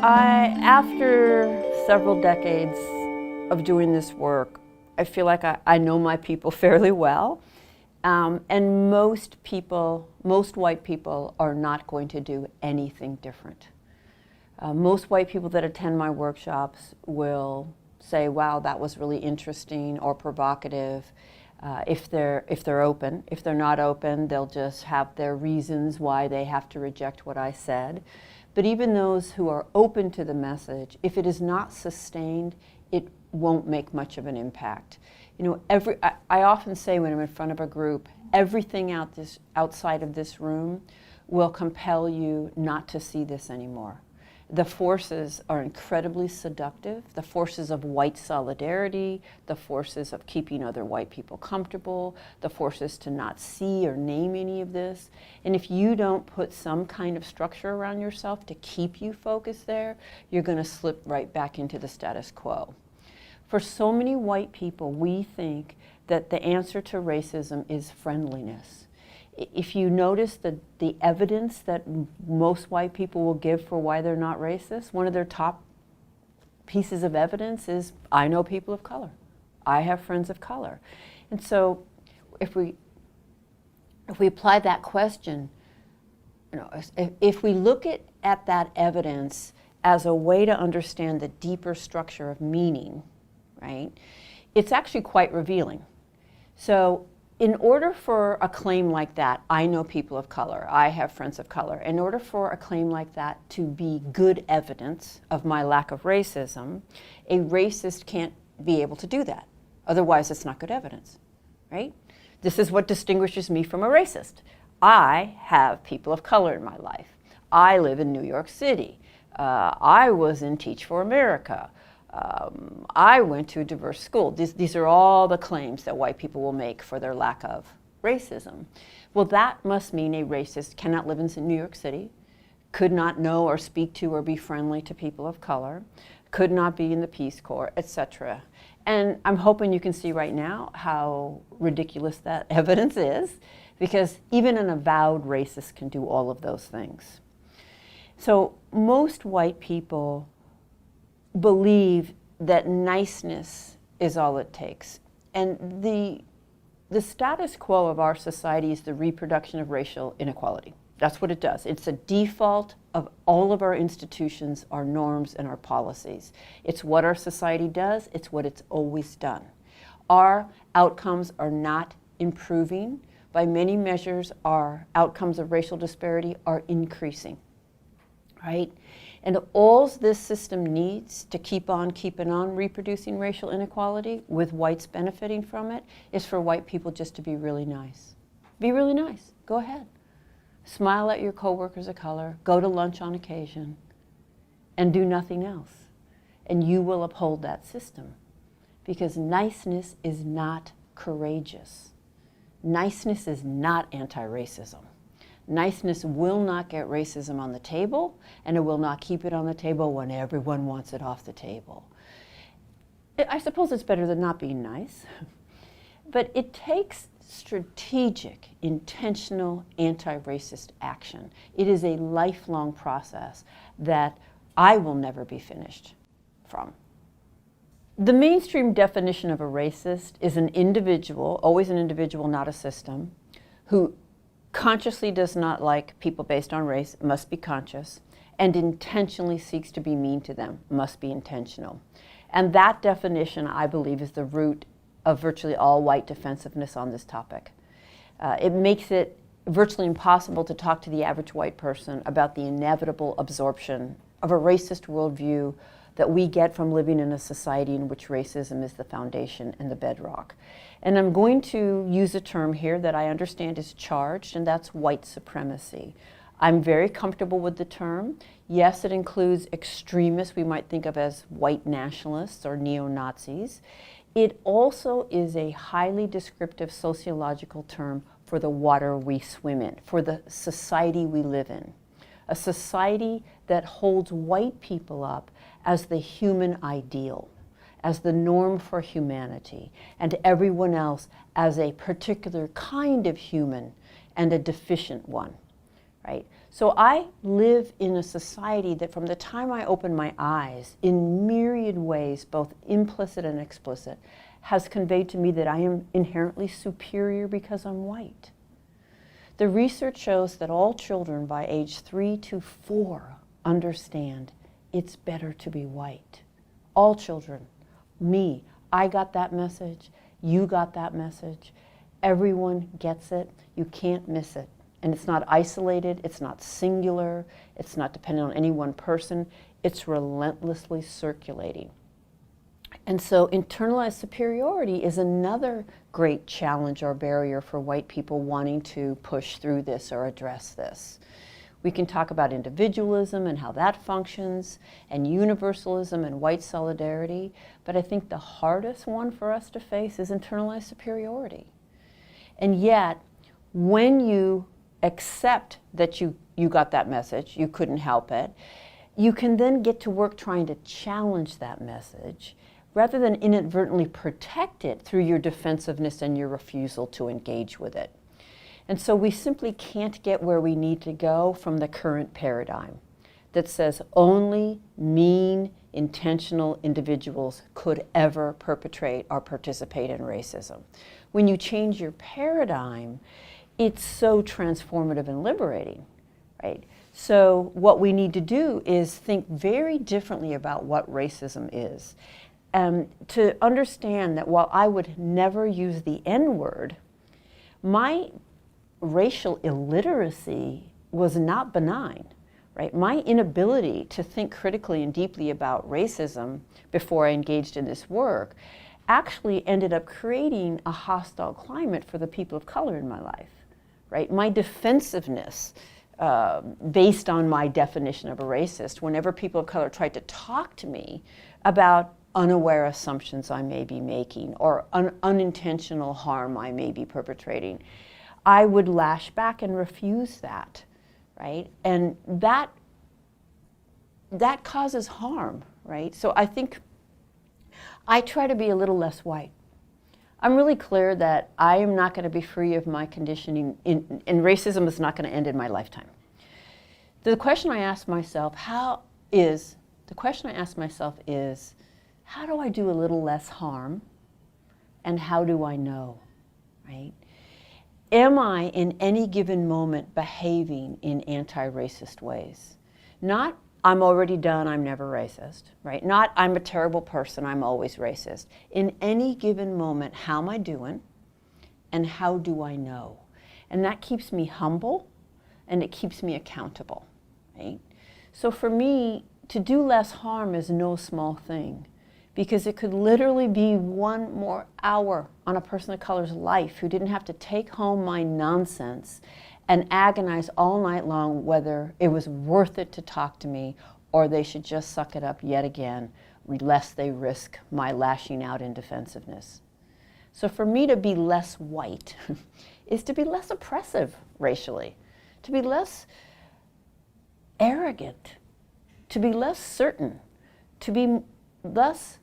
After several decades of doing this work, I feel like I know my people fairly well. And most white people are not going to do anything different. Most white people that attend my workshops will say, wow, that was really interesting or provocative, if they're open. If they're not open, they'll just have their reasons why they have to reject what I said. But even those who are open to the message, if it is not sustained, it won't make much of an impact. You know, I often say when I'm in front of a group, everything outside of this room will compel you not to see this anymore. The forces are incredibly seductive, the forces of white solidarity, the forces of keeping other white people comfortable, the forces to not see or name any of this. And if you don't put some kind of structure around yourself to keep you focused there, you're going to slip right back into the status quo. For so many white people, we think that the answer to racism is friendliness. If you notice the evidence that most white people will give for why they're not racist, one of their top pieces of evidence is, I know people of color. I have friends of color. And so if we apply that question, you know, if we look at that evidence as a way to understand the deeper structure of meaning, right, it's actually quite revealing. So in order for a claim like that, I know people of color, I have friends of color, in order for a claim like that to be good evidence of my lack of racism, a racist can't be able to do that. Otherwise, it's not good evidence, right? This is what distinguishes me from a racist. I have people of color in my life. I live in New York City. I was in Teach for America. I went to a diverse school. These are all the claims that white people will make for their lack of racism. Well, that must mean a racist cannot live in New York City, could not know or speak to or be friendly to people of color, could not be in the Peace Corps, etc. And I'm hoping you can see right now how ridiculous that evidence is, because even an avowed racist can do all of those things. So most white people believe that niceness is all it takes. And the status quo of our society is the reproduction of racial inequality. That's what it does. It's a default of all of our institutions, our norms, and our policies. It's what our society does. It's what it's always done. Our outcomes are not improving. By many measures, our outcomes of racial disparity are increasing, right? And all this system needs to keep on keeping on reproducing racial inequality with whites benefiting from it is for white people just to be really nice. Be really nice. Go ahead. Smile at your coworkers of color, go to lunch on occasion, and do nothing else. And you will uphold that system. Because niceness is not courageous. Niceness is not anti-racism. Niceness will not get racism on the table, and it will not keep it on the table when everyone wants it off the table. I suppose it's better than not being nice, but it takes strategic, intentional, anti-racist action. It is a lifelong process that I will never be finished from. The mainstream definition of a racist is an individual, always an individual, not a system, who consciously does not like people based on race, must be conscious, and intentionally seeks to be mean to them, must be intentional. And that definition, I believe, is the root of virtually all white defensiveness on this topic. It makes it virtually impossible to talk to the average white person about the inevitable absorption of a racist worldview that we get from living in a society in which racism is the foundation and the bedrock. And I'm going to use a term here that I understand is charged, and that's white supremacy. I'm very comfortable with the term. Yes, it includes extremists we might think of as white nationalists or neo-Nazis. It also is a highly descriptive sociological term for the water we swim in, for the society we live in. A society that holds white people up as the human ideal, as the norm for humanity, and everyone else as a particular kind of human and a deficient one, right? So I live in a society that from the time I open my eyes, in myriad ways, both implicit and explicit, has conveyed to me that I am inherently superior because I'm white. The research shows that all children by age 3 to 4 understand it's better to be white. All children. Me, I got that message. You got that message. Everyone gets it. You can't miss it. And it's not isolated, it's not singular, it's not dependent on any one person, it's relentlessly circulating. And so internalized superiority is another great challenge or barrier for white people wanting to push through this or address this. We can talk about individualism and how that functions, and universalism and white solidarity, but I think the hardest one for us to face is internalized superiority. And yet, when you accept that you got that message, you couldn't help it, you can then get to work trying to challenge that message rather than inadvertently protect it through your defensiveness and your refusal to engage with it. And so we simply can't get where we need to go from the current paradigm that says only mean, intentional individuals could ever perpetrate or participate in racism. When you change your paradigm, it's so transformative and liberating, right? So what we need to do is think very differently about what racism is. To understand that while I would never use the N-word, my racial illiteracy was not benign, right? My inability to think critically and deeply about racism before I engaged in this work actually ended up creating a hostile climate for the people of color in my life. Right? My defensiveness, based on my definition of a racist, whenever people of color tried to talk to me about unaware assumptions I may be making or unintentional harm I may be perpetrating, I would lash back and refuse that, right? And that causes harm, right? So I think I try to be a little less white. I'm really clear that I am not going to be free of my conditioning, and racism is not going to end in my lifetime. The question I ask myself is, how do I do a little less harm, and how do I know, right? Am I in any given moment behaving in anti-racist ways? Not, I'm already done, I'm never racist, right? Not, I'm a terrible person, I'm always racist. In any given moment, how am I doing, and how do I know? And that keeps me humble, and it keeps me accountable, right? So for me, to do less harm is no small thing, because it could literally be one more hour on a person of color's life who didn't have to take home my nonsense and agonize all night long whether it was worth it to talk to me or they should just suck it up yet again, lest they risk my lashing out in defensiveness. So for me to be less white is to be less oppressive racially, to be less arrogant, to be less certain, to be less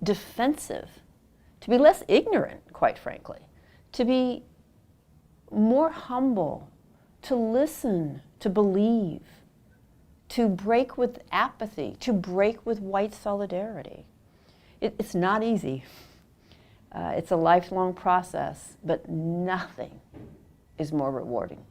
defensive, to be less ignorant, quite frankly, to be more humble, to listen, to believe, to break with apathy, to break with white solidarity. It's not easy. It's a lifelong process, but nothing is more rewarding.